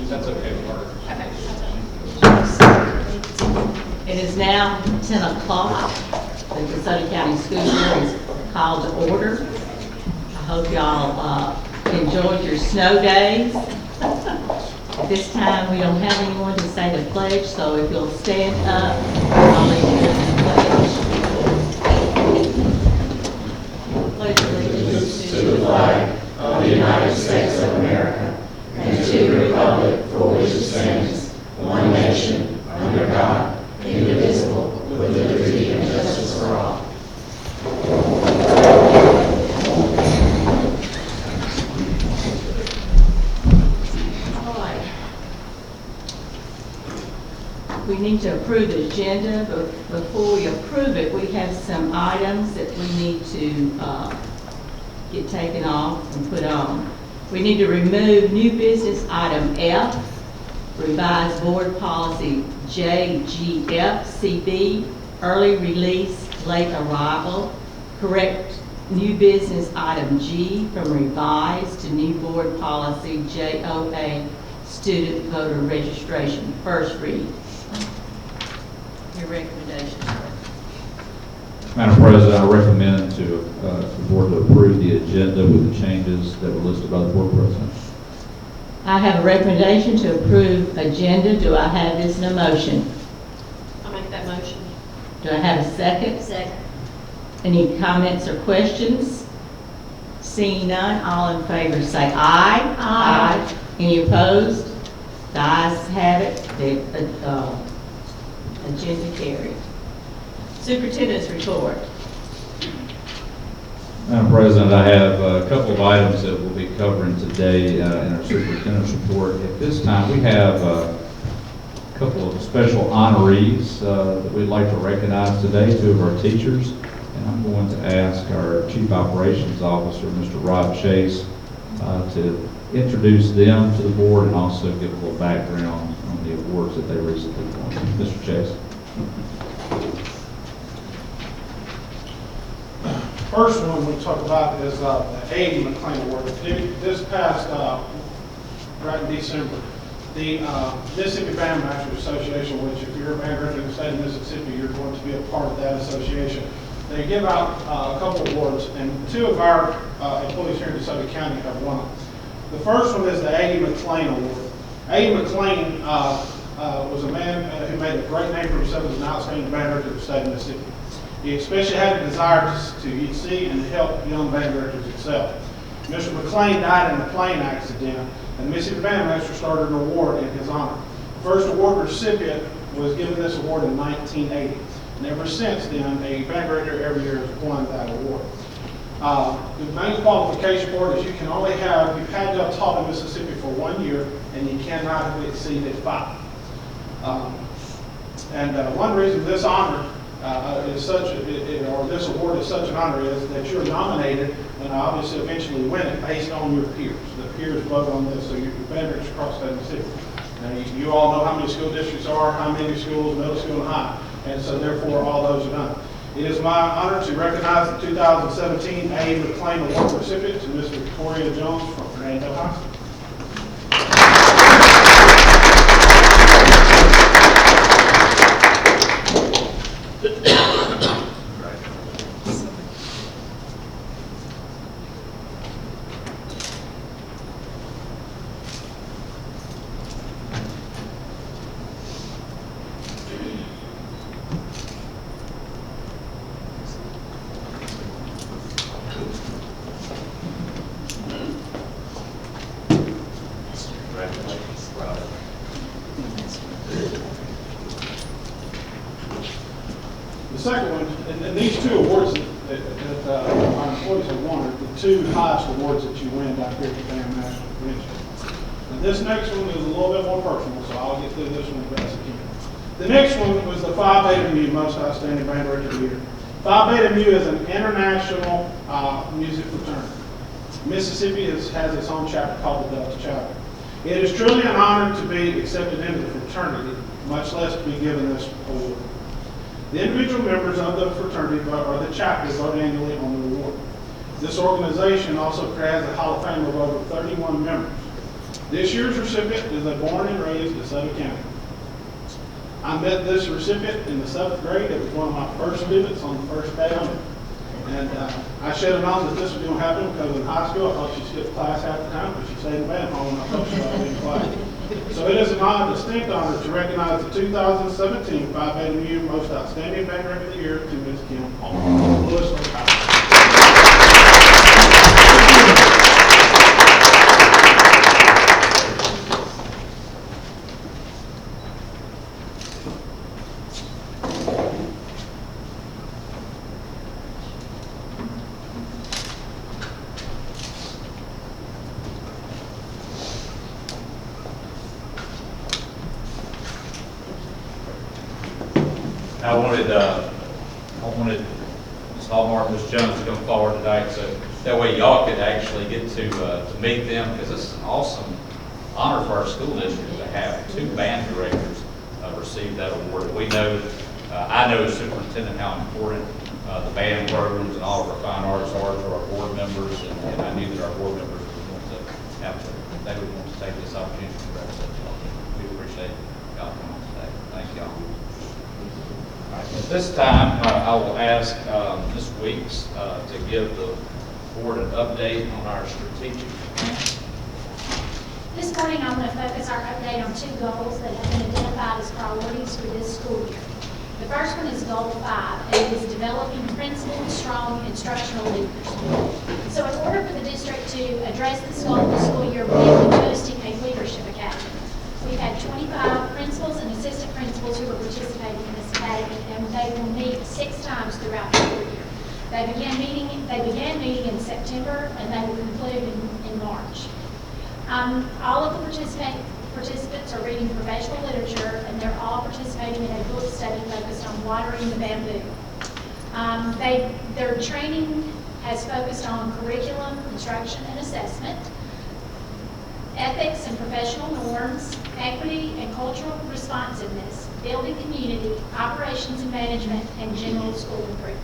That's okay with her. It is now 10 o'clock. The Desoto County School Board is called to order. I hope y'all enjoyed your snow days. At this time, we don't have anyone to say the pledge, so if you'll stand up, I'll lead you in the pledge. Pledge allegiance to the flag of the United States of America and to the republic for which it stands, one nation, under God, indivisible, with liberty and justice for all. All right. We need to approve the agenda, but before we approve it, we have some items that we need to get taken off and put on. We need to remove new business item F, revised board policy JGFCB, early release, late arrival, correct new business item G from revised to new board policy JOA, student voter registration, first read. Your recommendation, sir. Madam President, I recommend to the board to approve the agenda with the changes that were listed by the board president. I have a recommendation to approve agenda. Do I have this in a motion? I'll make that motion. Do I have a second? Second. Any comments or questions? Seeing none, all in favor say aye. Aye. Any opposed? The ayes have it. The agenda carried. Superintendent's report. Madam President, I have a couple of items that we'll be covering today in our superintendent's report. At this time, we have a couple of special honorees that we'd like to recognize today, two of our teachers. And I'm going to ask our Chief Operations Officer, Mr. Rob Chase, to introduce them to the board and also give a little background on the awards that they recently won. Mr. Chase. First one we talk about is the A. McLean Award. This past, right in December, the Mississippi Bandmasters Association, which if you're a band director in the state of Mississippi, you're going to be a part of that association. They give out a couple awards, and two of our employees here in DeSoto County have won them. The first one is the A. McLean Award. A. McLean was a man who made a great name for himself as an outstanding band director of the state of Mississippi. He especially had a desire to see and help young band directors excel. Mr. McLean died in a plane accident, and the Mississippi Bandmaster started an award in his honor. The first award recipient was given this award in 1980. And ever since then, a band director every year has won that award. The main qualification for it is you've had to have taught in Mississippi for 1 year, and you cannot have exceeded 5. One reason this honor this award is such an honor is that you're nominated and obviously eventually win it based on your peers. The peers vote on this, so your band directors across the state of Mississippi. Now, you all know how many school districts are, how many schools, middle school and high, and so therefore all those are done. It is my honor to recognize the 2017 A. McLean Award recipient, Ms. Victoria Jones from Fernando High School. The second one, and these two awards that our employees have won are the two highest awards that you win down here at the Bandmaster Convention. And this next one is a little bit more personal, so I'll get through this one as best I can. The next one was the Phi Beta Mu Most Outstanding Band Director of the Year. Phi Beta Mu is an international music fraternity. Mississippi has its own chapter called the Delta Chapter. It is truly an honor to be accepted into the fraternity, much less to be given this award. The individual members of the fraternity or the chapter vote annually on the award. This organization also has a Hall of Fame of over 31 members. This year's recipient is a born and raised DeSoto County. I met this recipient in the 7th grade. It was one of my first students on the first day of it. And I should have known that this was going to happen because in high school I thought she skipped class half the time, but she stayed in band home and I thought she was in class. So it is my distinct honor to recognize the 2017 Phi Beta Mu Most Outstanding Band Director of the Year to Ms. Kim Hall. Louis, I wanted Ms. Hallmark, Ms. Jones to come forward tonight, so that way y'all could actually get to meet them, because this is an awesome honor for our school district to have 2 band directors receive that award. We know, I know as superintendent how important the band programs and all of our fine arts are to our board members, and I knew that our board members would want to have to, they would want to take this opportunity to represent y'all. We appreciate y'all coming today. Thank y'all. At this time, I will ask Ms. Weeks to give the board an update on our strategic plan. This morning, I'm going to focus our update on 2 goals that have been identified as priorities for this school year. The first one is Goal 5, and it is developing principled, strong instructional leaders. So in order for the district to address this goal this school year, we have been hosting a leadership academy. We've had 25 principals and assistant principals who are participating in this academy, and they will meet 6 times throughout the school year. They began meeting in September, and they will conclude in March. All of the participants are reading professional literature, and they're all participating in a book study focused on watering the bamboo. Their training has focused on curriculum, instruction, and assessment, ethics and professional norms, equity and cultural responsiveness, building community, operations and management, and general school improvement.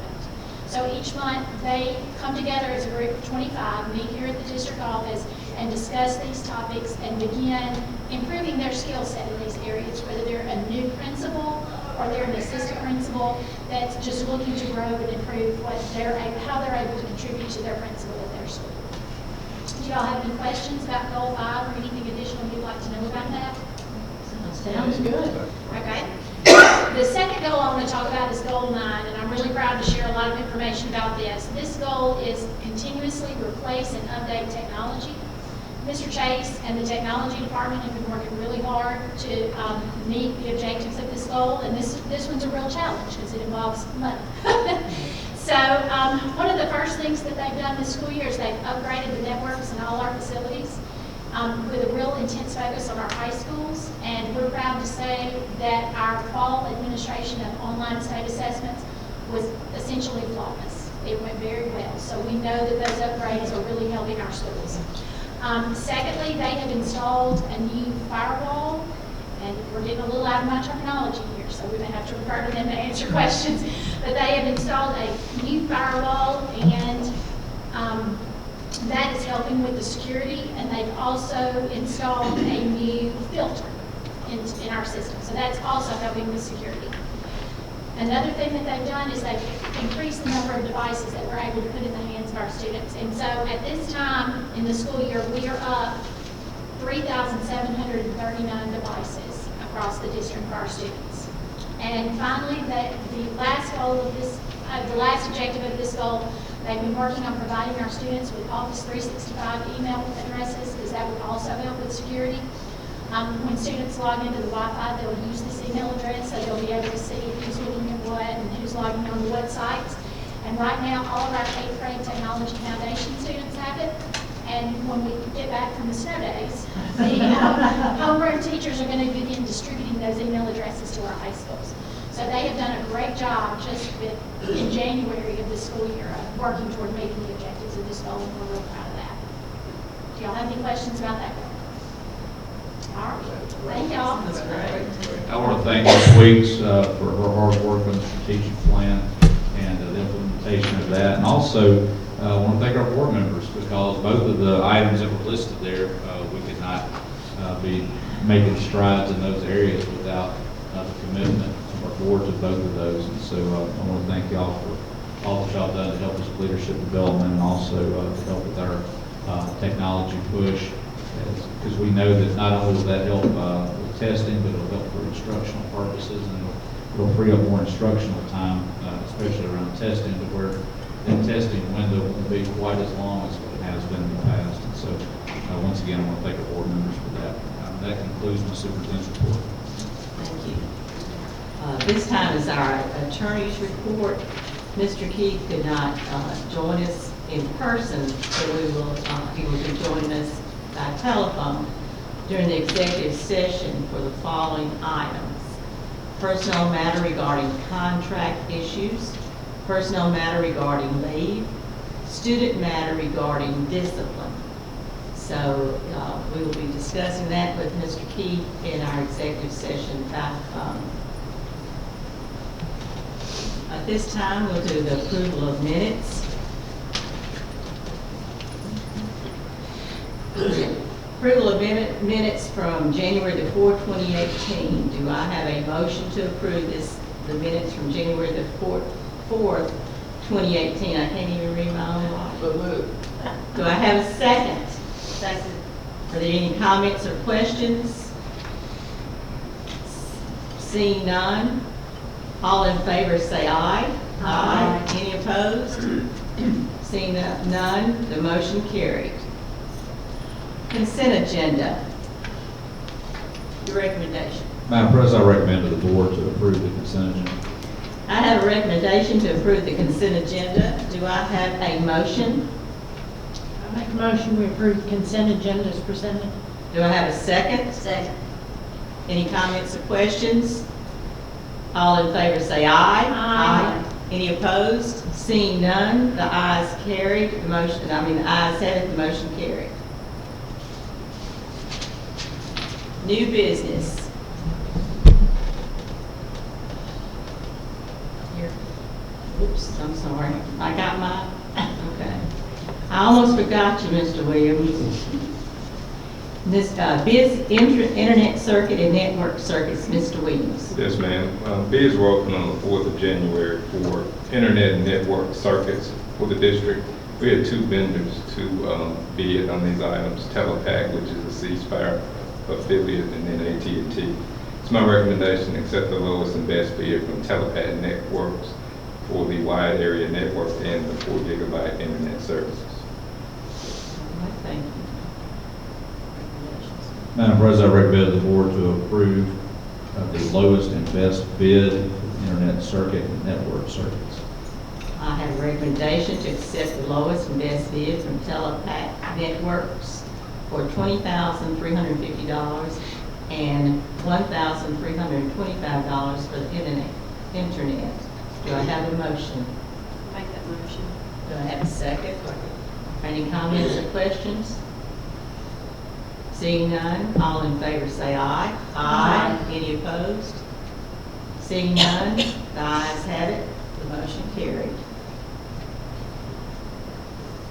So each month, they come together as a group of 25, meet here at the district office, and discuss these topics and begin improving their skill set in these areas, whether they're a new principal or they're an assistant principal that's just looking to grow and improve how they're able to contribute to their principal at their school. Do y'all have any questions about Goal 5 or anything additional you'd like to know about that? Sounds good. Okay. The second goal I want to talk about is Goal 9, and I'm really proud to share a lot of information about this. This goal is continuously replace and update technology. Mr. Chase and the technology department have been working really hard to meet the objectives of this goal, and this one's a real challenge because it involves money. So one of the first things that they've done this school year is they've upgraded the networks in all our facilities with a real intense focus on our high schools, and we're proud to say that our fall administration of online state assessments was essentially flawless. It went very well, so we know that those upgrades are really helping our schools. Secondly, they have installed a new firewall, and we're getting a little out of my terminology here, so we may have to refer to them to answer questions, but they have installed a new firewall, and that is helping with the security, and they've also installed a new filter in our system, so that's also helping with security. Another thing that they've done is they've increased the number of devices that we're able to put in the hands of our students. And so at this time in the school year, we are up 3,739 devices across the district for our students. And finally, the last goal of this, the last objective of this goal, they've been working on providing our students with Office 365 email addresses, because that would also help with security. When students log into the Wi-Fi, they'll use this email address, so they'll be able to see who's looking at what and who's logging on to what sites. And right now, all of our 8th grade technology foundation students have it. And when we get back from the snow days, the homeroom teachers are going to begin distributing those email addresses to our high schools. So they have done a great job just in January of this school year of working toward meeting the objectives of this goal, and we're real proud of that. Do y'all have any questions about that goal? All right. Thank y'all. That's great. I want to thank Ms. Weeks for her hard work on the strategic plan and the implementation of that. And also, I want to thank our board members, because both of the items that were listed there, we could not be making strides in those areas without the commitment of our board to both of those. And so I want to thank y'all for all that y'all done to help us with leadership development and also to help with our technology push. Because we know that not only will that help with testing, but it'll help for instructional purposes, and it'll free up more instructional time, especially around testing, to where the testing window won't be quite as long as what it has been in the past. And so, once again, I want to thank our board members for that. That concludes my superintendent's report. Thank you. This time is our attorney's report. Mr. Keith could not join us in person, so he will be joining us by telephone during the executive session for the following items: personnel matter regarding contract issues, personnel matter regarding leave, student matter regarding discipline. So we will be discussing that with Mr. Keith in our executive session by phone. At this time, we'll do the approval of minutes. Approval of minutes from January the 4th, 2018. Do I have a motion to approve the minutes from January the 4th, 2018? I can't even read my own life. Do I have a second? Second. Are there any comments or questions? Seeing none, all in favor say aye. Aye. Any opposed? Seeing none, the motion carried. Consent agenda. Your recommendation. Madam President, I recommend to the board to approve the consent agenda. I have a recommendation to approve the consent agenda. Do I have a motion? I make a motion we approve the consent agenda as presented. Do I have a second? Second. Any comments or questions? All in favor say aye. Aye. Any opposed? Seeing none, the ayes carried. The ayes have it, the motion carried. New business. Here. Oops, I'm sorry. I got my, okay. I almost forgot you, Mr. Williams. This Internet Circuit and Network Circuits, Mr. Williams. Yes, ma'am. Bids were open on the 4th of January for internet and network circuits for the district. We had 2 vendors to bid on these items: Telepac, which is a C-Spire affiliate, and then AT&T. It's my recommendation to accept the lowest and best bid from Telepac Networks for the wide area network and the 4 gigabyte internet services. All right, thank you. Madam President, I recommend the board to approve the lowest and best bid for the internet circuit and network circuits. I have a recommendation to accept the lowest and best bid from Telepac Networks for $20,350 and $1,325 for the internet. Do I have a motion? Make that motion. Do I have a second? Any comments or questions? Seeing none, all in favor say aye. Aye. Any opposed? Seeing none, the ayes have it, the motion carried.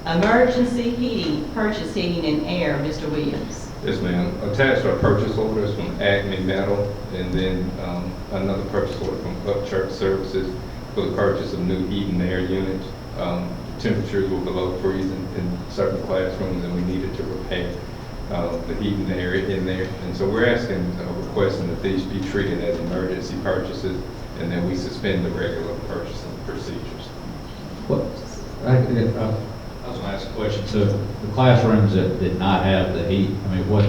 Emergency heating, purchase heating and air, Mr. Williams. Yes, ma'am. Attached are purchase orders from Acme Metal, and then another purchase order from Upchurch Services for the purchase of new heat and air units. Temperatures were below freezing in certain classrooms, and we needed to repair the heat and air in there. And so we're requesting that these be treated as emergency purchases, and then we suspend the regular purchasing procedures. What, I was going to ask a question. So the classrooms that did not have the heat, I mean, when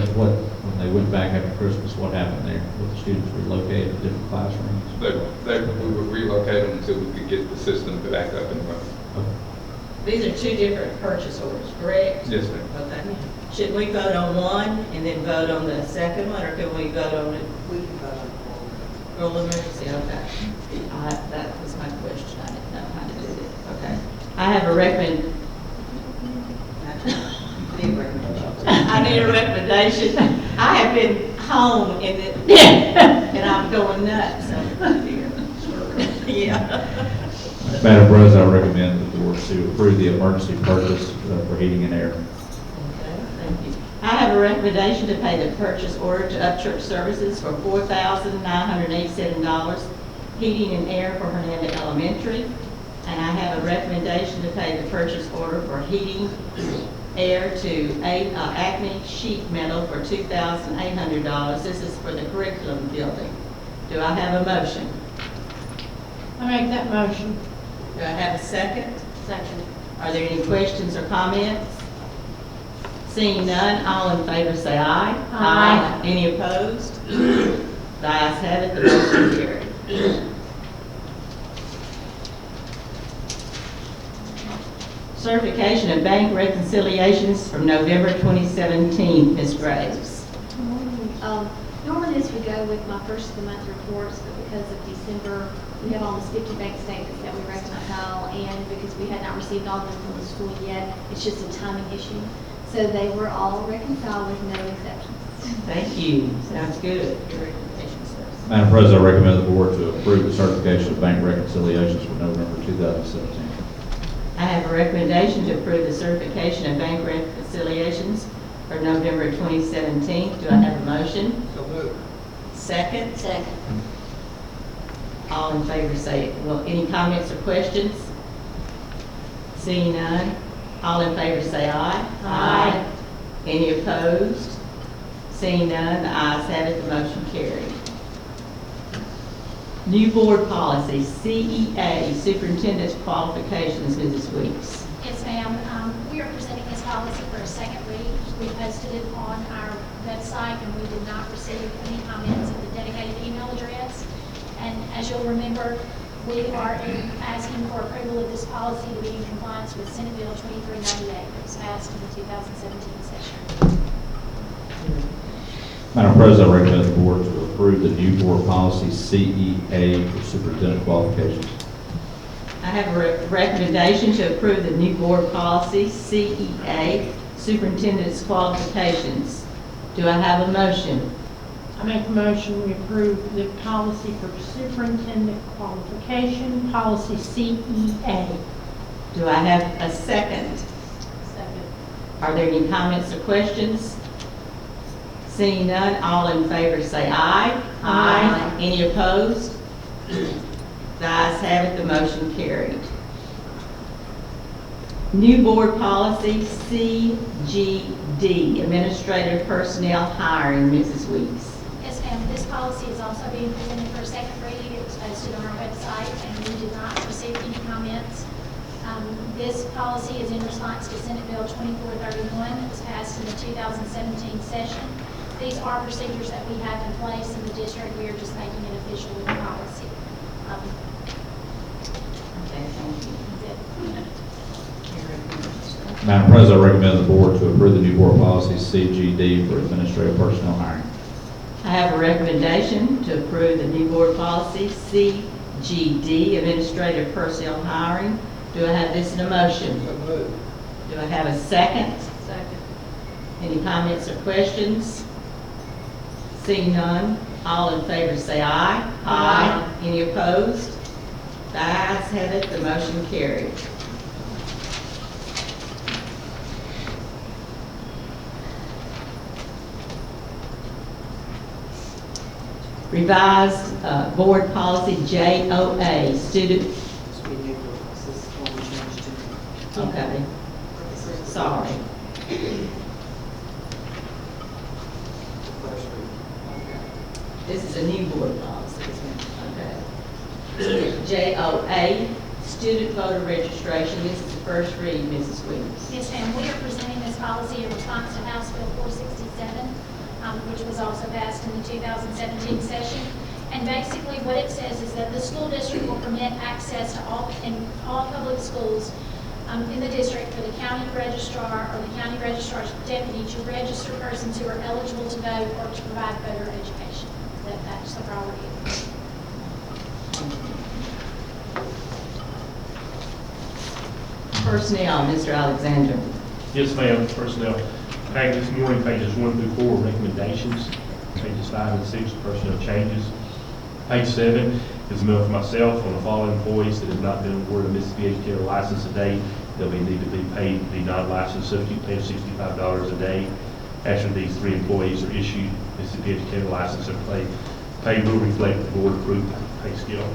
they went back after Christmas, what happened there? Were the students relocated to different classrooms? We would relocate them until we could get the system back up and running. Okay. These are 2 different purchase orders, correct? Yes, ma'am. Okay. Should we vote on one and then vote on the second one, or can we vote on it? We can vote on all. Roll emergency, okay. That was my question, I didn't know how to do it. Okay. I have a recommend. I need a recommendation. I have been home and I'm going nuts. Yeah. Madam President, I recommend the board to approve the emergency purchase for heating and air. Okay, thank you. I have a recommendation to pay the purchase order to Upchurch Services for $4,987, heating and air for Hernando Elementary. And I have a recommendation to pay the purchase order for heating air to Acme Sheet Metal for $2,800. This is for the curriculum building. Do I have a motion? I make that motion. Do I have a second? Second. Are there any questions or comments? Seeing none, all in favor say aye. Aye. Any opposed? The ayes have it, the motion is carried. Certification of bank reconciliations from November 2017, Ms. Graves. Normally this would go with my first of the month reports, but because of December, we have almost 50 bank statements that we reconcile, and because we had not received all of them from the school yet, it's just a timing issue. So they were all reconciled with no exceptions. Thank you. Sounds good. Your recommendation, sir. Madam President, I recommend the board to approve the certification of bank reconciliations for November 2017. I have a recommendation to approve the certification of bank reconciliations for November 2017. Do I have a motion? So moved. Second? Second. All in favor say, well, any comments or questions? Seeing none, all in favor say aye. Aye. Any opposed? Seeing none, the ayes have it, the motion carried. New board policy, CEA, Superintendent's Qualifications, Mrs. Weeks. Yes, ma'am. We are presenting this policy for a second read. We posted it on our website, and we did not receive any comments at the dedicated email address. And as you'll remember, we are asking for approval of this policy to be in compliance with Senate Bill 2398 that was passed in the 2017 session. Madam President, I recommend the board to approve the new board policy CEA for superintendent qualifications. I have a recommendation to approve the new board policy, CEA, Superintendent's Qualifications. Do I have a motion? I make a motion, we approve the policy for superintendent qualification, policy CEA. Do I have a second? Second. Are there any comments or questions? Seeing none, all in favor say aye. Aye. Any opposed? The ayes have it, the motion carried. New board policy, CGD, Administrative Personnel Hiring, Mrs. Weeks. Yes, ma'am. This policy is also being presented for a second reading. It was posted on our website, and we did not receive any comments. This policy is in response to Senate Bill 2431 that was passed in the 2017 session. These are procedures that we have in place in the district. We are just making it official with the policy. Okay, thank you. Madam President, I recommend the board to approve the new board policy CGD for administrative personnel hiring. I have a recommendation to approve the new board policy, CGD, Administrative Personnel Hiring. Do I have this in a motion? So moved. Do I have a second? Second. Any comments or questions? Seeing none, all in favor say aye. Aye. Any opposed? The ayes have it, the motion carried. Revised board policy JOA, student, okay, sorry. This is a new board policy, isn't it? Okay. JOA, student voter registration. This is the first read, Mrs. Williams. Yes, ma'am. We are presenting this policy in response to House Bill 467, which was also passed in the 2017 session. And basically what it says is that the school district will permit access to all public schools in the district for the county registrar or the county registrar's deputy to register persons who are eligible to vote or to provide voter education. That's the priority. Personnel, Mr. Alexander. Yes, ma'am, personnel. Packet this morning, pages 1 through 4, recommendations. Pages 5 and 6, personnel changes. Page 7 is a memo for myself on the following employees that have not been awarded a Mississippi Educator license a day. They'll need to be paid the non-licensed substitute pay of $65 a day. after these 3 employees are issued Mississippi Educator license and pay will reflect the board approved pay scale.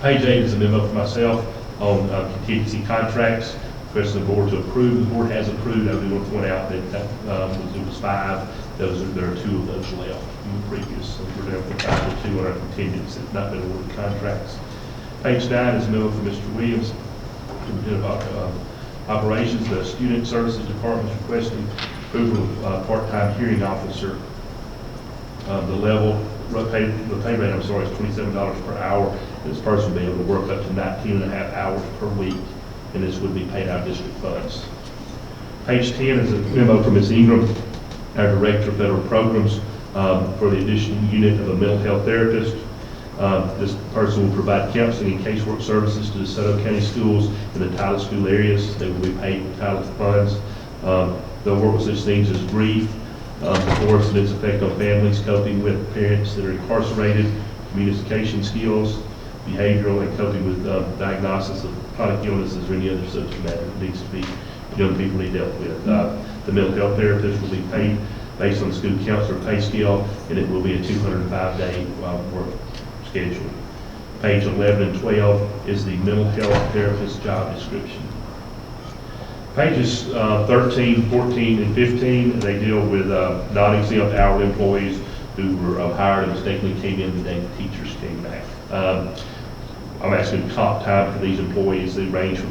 Page 8 is a memo for myself on contingency contracts. Requesting the board to approve. The board has approved. I do want to point out that there was 5. There are 2 of those left from the previous. So we're down for 5 to 2 on our contingencies that have not been awarded contracts. Page 9 is a memo for Mr. Williams. Operations, the Student Services Department is requesting approval of part-time hearing officer. The pay rate, is $27 per hour. This person will be able to work up to 19.5 hours per week, and this would be paid out of district funds. Page 10 is a memo from Ms. Ingram, our Director of Federal Programs, for the additional unit of a mental health therapist. This person will provide counseling and casework services to the Desoto County schools in the title school areas. They will be paid with title funds. They'll work with such things as grief, divorce and its effect on families, coping with parents that are incarcerated, communication skills, behavioral, and coping with diagnosis of chronic illnesses or any other subject matter that needs to be young people need dealt with. The mental health therapist will be paid based on the school counselor pay scale, and it will be a 205-day work schedule. Page 11 and 12 is the mental health therapist job description. Pages 13, 14, and 15, they deal with non-exempt hourly employees who were hired and mistakenly came in the day the teachers came back. I'm asking comp time for these employees. They range from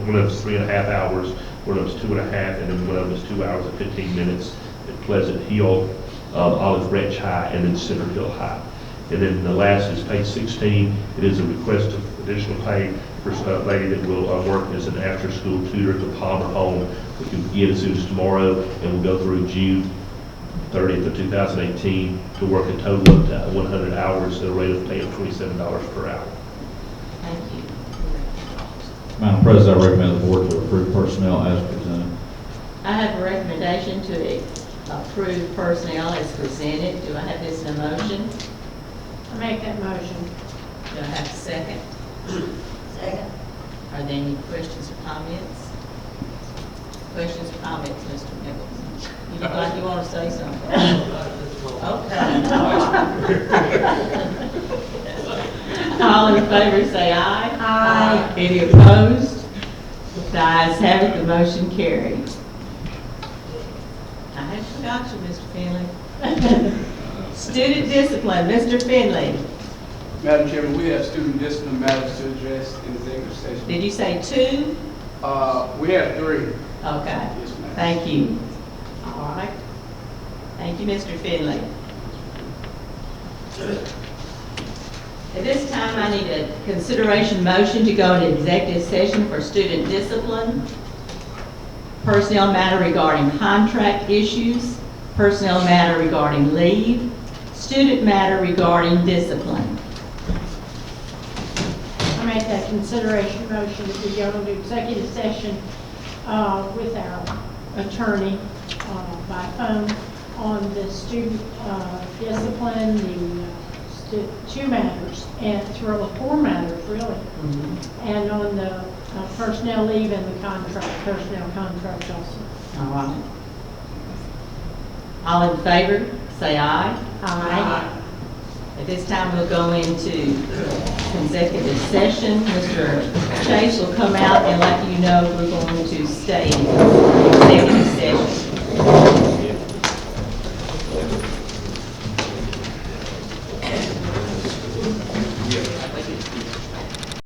one of them's 3.5 hours, one of them's 2.5, and then one of them is 2 hours and 15 minutes at Pleasant Hill, Olive Branch High, and then Center Hill High. And then the last is page 16. It is a request of additional pay for a lady that will work as an after-school tutor at the Palmer Home, which will begin as soon as tomorrow and will go through June 30th of 2018 to work a total of 100 hours at a rate of pay of $27 per hour. Thank you. Madam President, I recommend the board to approve personnel as presented. I have a recommendation to approve personnel as presented. Do I have this in a motion? I make that motion. Do I have a second? Second. Are there any questions or comments? Questions or comments, Mr. Nichols? You look like you want to say something. Okay. All in favor say aye. Aye. Any opposed? The ayes have it, the motion carried. I had forgot you, Mr. Finley. Student discipline, Mr. Finley. Madam Chairman, we have student discipline matters to address in executive session. Did you say 2? We have 3. Okay. Yes, ma'am. Thank you. All right. Thank you, Mr. Finley. At this time, I need a consideration motion to go into executive session for student discipline, personnel matter regarding contract issues, personnel matter regarding leave, student matter regarding discipline. I make that consideration motion that we go into executive session with our attorney by phone on the student discipline, the 2 matters, and it's really 4 matters, really. And on the personnel leave and the personnel contract also. All right. All in favor, say aye. Aye. At this time, we'll go into consecutive session. Mr. Chase will come out and let you know we're going to stay in executive session.